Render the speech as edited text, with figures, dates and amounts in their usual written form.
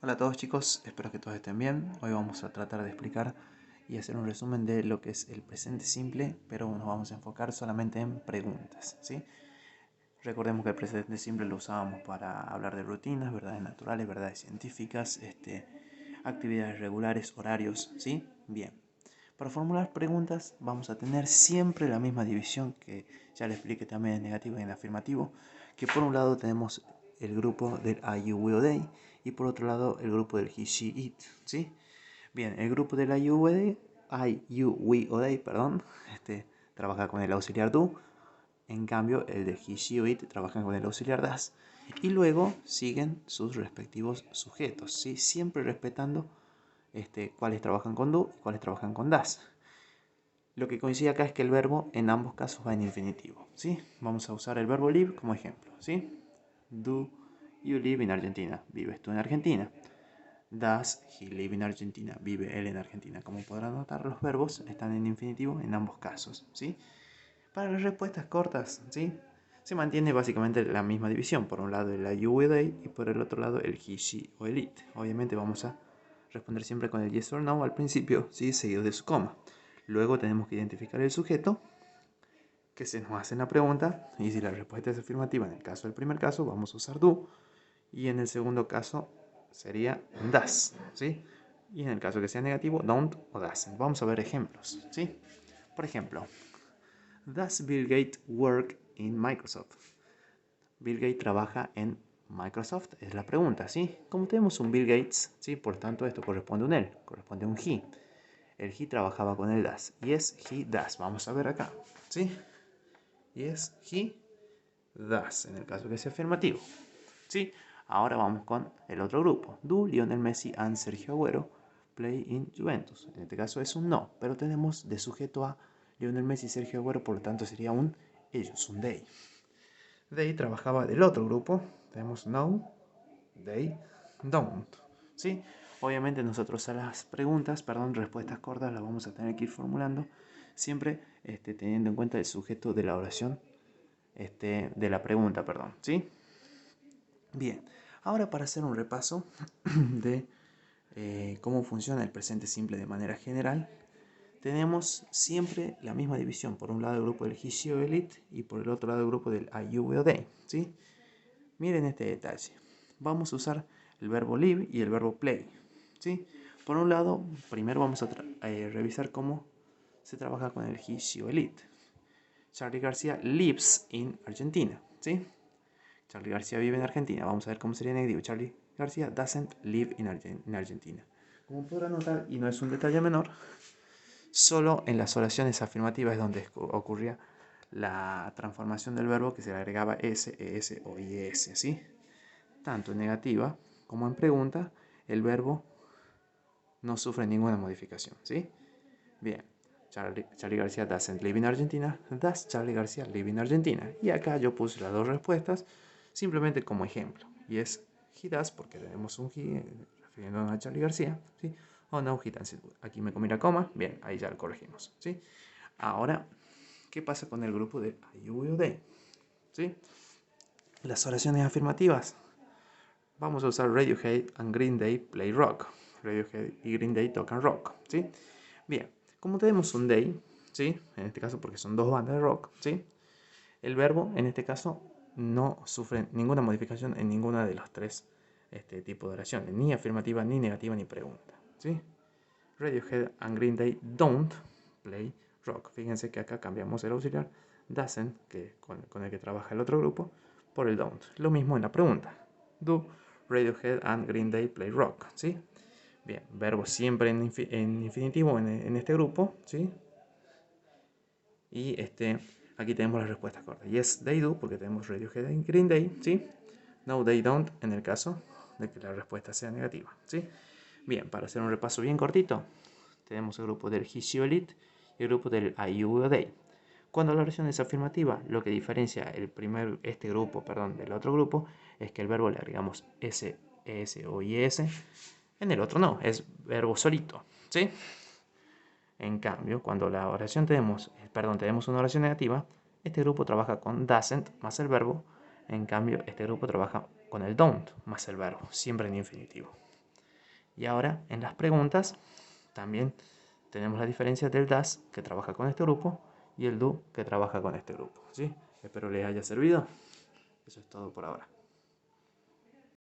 Hola a todos chicos, espero que todos estén bien. Hoy vamos a tratar de explicar y hacer un resumen de lo que es el presente simple, pero nos vamos a enfocar solamente en preguntas, ¿sí? Recordemos que el presente simple lo usábamos para hablar de rutinas, verdades naturales, verdades científicas, actividades regulares, horarios, ¿sí? Bien. Para formular preguntas vamos a tener siempre la misma división que ya le expliqué también en negativo y en afirmativo, que por un lado tenemos el grupo del I, you, we o they y por otro lado el grupo del he, she, it, ¿sí? Bien, el grupo del I, you, we o they, perdón, trabaja con el auxiliar do, en cambio el de he, she o it trabaja con el auxiliar das y luego siguen sus respectivos sujetos, ¿sí? Siempre respetando cuáles trabajan con do y cuáles trabajan con das. Lo que coincide acá es que el verbo en ambos casos va en infinitivo, ¿sí? Vamos a usar el verbo live como ejemplo, ¿sí? Do you live in Argentina? ¿Vives tú en Argentina? Does he live in Argentina? ¿Vive él en Argentina? Como podrán notar, los verbos están en infinitivo en ambos casos, ¿sí? Para las respuestas cortas, ¿sí? Se mantiene básicamente la misma división. Por un lado el you, they y por el otro lado el he, she o el it. Obviamente vamos a responder siempre con el yes or no al principio, ¿sí? Seguido de su coma. Luego tenemos que identificar el sujeto que se nos hace en la pregunta y si la respuesta es afirmativa en el caso del primer caso vamos a usar do y en el segundo caso sería does, ¿sí? Y en el caso que sea negativo, don't o doesn't. Vamos a ver ejemplos, ¿sí? Por ejemplo, does Bill Gates work in Microsoft? Bill Gates trabaja en Microsoft, es la pregunta, ¿sí? Como tenemos un Bill Gates, ¿sí? Por tanto esto corresponde a un él, corresponde a un he. El he trabajaba con el does. Yes, he does. Vamos a ver acá, ¿sí? Yes, he does, en el caso que sea afirmativo, ¿sí? Ahora vamos con el otro grupo. Do Lionel Messi and Sergio Agüero play in Juventus? En este caso es un no, pero tenemos de sujeto a Lionel Messi y Sergio Agüero, por lo tanto sería un ellos, un they. They trabajaba del otro grupo. Tenemos no, they don't, ¿sí? Obviamente nosotros a las preguntas, respuestas cortas las vamos a tener que ir formulando siempre teniendo en cuenta el sujeto de la oración, de la pregunta, ¿sí? Bien, ahora para hacer un repaso de cómo funciona el presente simple de manera general, tenemos siempre la misma división. Por un lado el grupo del he, she o el it y por el otro lado el grupo del I, you, we o they, ¿sí? Miren este detalle. Vamos a usar el verbo live y el verbo play, ¿sí? Por un lado, primero vamos a revisar cómo se trabaja con el he, she o el it. Charlie García lives in Argentina, ¿sí? Charlie García vive en Argentina. Vamos a ver cómo sería negativo. Charlie García doesn't live in Argentina. Como podrán notar, y no es un detalle menor, solo en las oraciones afirmativas es donde ocurría la transformación del verbo que se le agregaba s, es o is, ¿sí? Tanto en negativa como en pregunta, el verbo no sufre ninguna modificación, ¿sí? Bien, Charlie García doesn't live in Argentina, does Charlie García live in Argentina. Y acá yo puse las dos respuestas simplemente como ejemplo. Y es he does, porque tenemos un he refiriéndonos a Charlie García, ¿sí? O no, he doesn't. Aquí me comí la coma, bien, ahí ya lo corregimos, ¿sí? Ahora, ¿qué pasa con el grupo de I, you, we o they? ¿Sí? Las oraciones afirmativas. Vamos a usar Radiohead and Green Day play rock. Radiohead y Green Day tocan rock, ¿sí? Bien, como tenemos un day, ¿sí? En este caso porque son dos bandas de rock, ¿sí? El verbo, en este caso, no sufre ninguna modificación en ninguna de los tres tipos de oraciones, ni afirmativa, ni negativa, ni pregunta, ¿sí? Radiohead and Green Day don't play rock. Fíjense que acá cambiamos el auxiliar doesn't, que con el que trabaja el otro grupo, por el don't. Lo mismo en la pregunta. Do Radiohead and Green Day play rock, ¿sí? Bien, verbo siempre en infinitivo en este grupo, ¿sí? Y aquí tenemos las respuestas cortas. Yes, they do, porque tenemos Radiohead and Green Day, ¿sí? No, they don't, en el caso de que la respuesta sea negativa, ¿sí? Bien, para hacer un repaso bien cortito, tenemos el grupo del he, she o el it y el grupo del I, you, we o they. Cuando la oración es afirmativa, lo que diferencia este grupo del otro grupo es que el verbo le agregamos s, es o is. En el otro no, es verbo solito, ¿sí? En cambio, cuando la oración tenemos una oración negativa, este grupo trabaja con doesn't más el verbo. En cambio, este grupo trabaja con el don't más el verbo, siempre en infinitivo. Y ahora en las preguntas también tenemos la diferencia del das, que trabaja con este grupo, y el do, que trabaja con este grupo, ¿sí? Espero les haya servido. Eso es todo por ahora.